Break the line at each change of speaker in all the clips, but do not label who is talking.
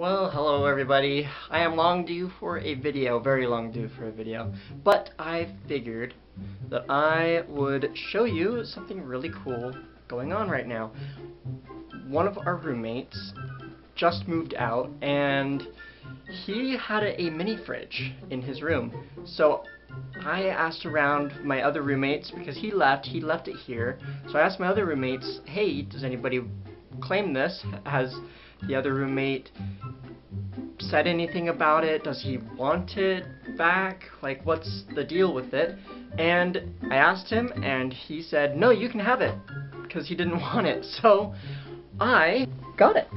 Well, hello everybody. I am long due for a video, very long due for a video, but I figured that I would show you something really cool going on right now. One of our roommates just moved out and he had a mini fridge in his room. So I asked around my other roommates because he left it here. So I asked my other roommates, hey, does anybody claim this? Has the other roommate said anything about it? Does he want it back? Like, what's the deal with it? And I asked him and he said, no, you can have it, because he didn't want it. So I got it.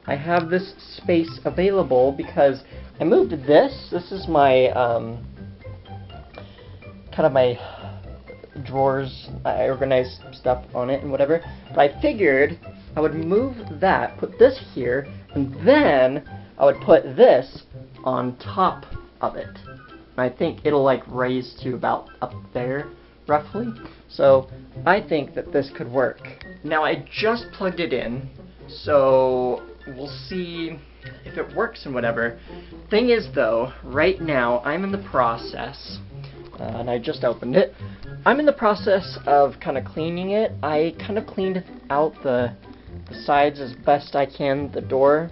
I have this space available because I moved this. This is my kind of my drawers. I organize stuff on it and whatever. But I figured I would move that, put this here, and then I would put this on top of it. And I think it'll like raise to about up there, roughly. So I think that this could work. Now I just plugged it in, so we'll see if it works and whatever. Thing is though, right now I'm in the process, and I just opened it, I'm in the process of kind of cleaning it. I kind of cleaned out the sides as best I can, the door.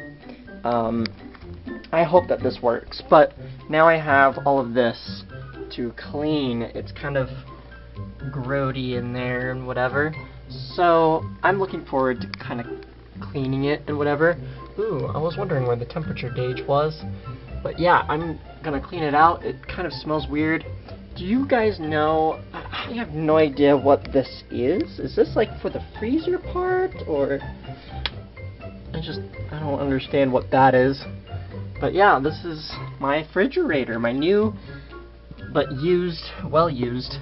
I hope that this works, but now I have all of this to clean. It's kind of grody in there and whatever, so I'm looking forward to kind of cleaning it and whatever. Ooh, I was wondering where the temperature gauge was, but yeah, I'm gonna clean it out. It kind of smells weird. Do you guys know, I have no idea what this is. Is this like for the freezer part, or I don't understand what that is. But yeah, this is my refrigerator, my new but well used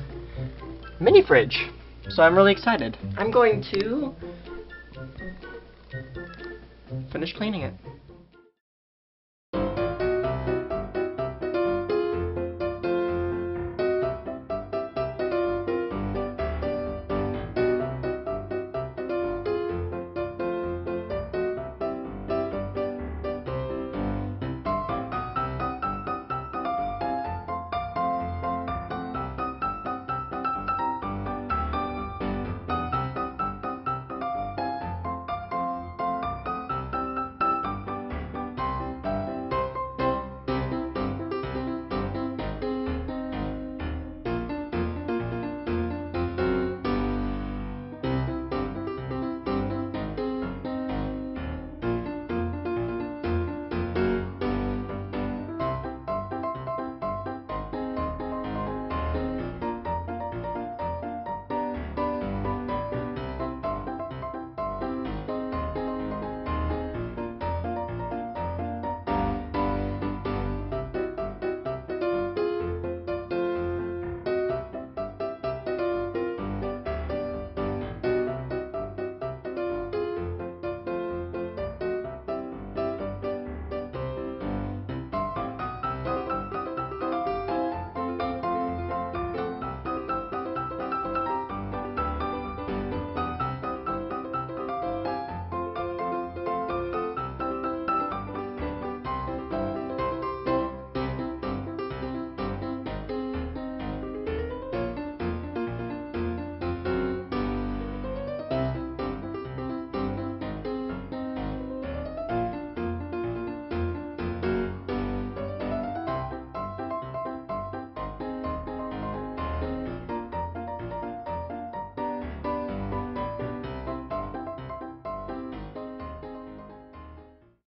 mini fridge. So I'm really excited. I'm going to finish cleaning it.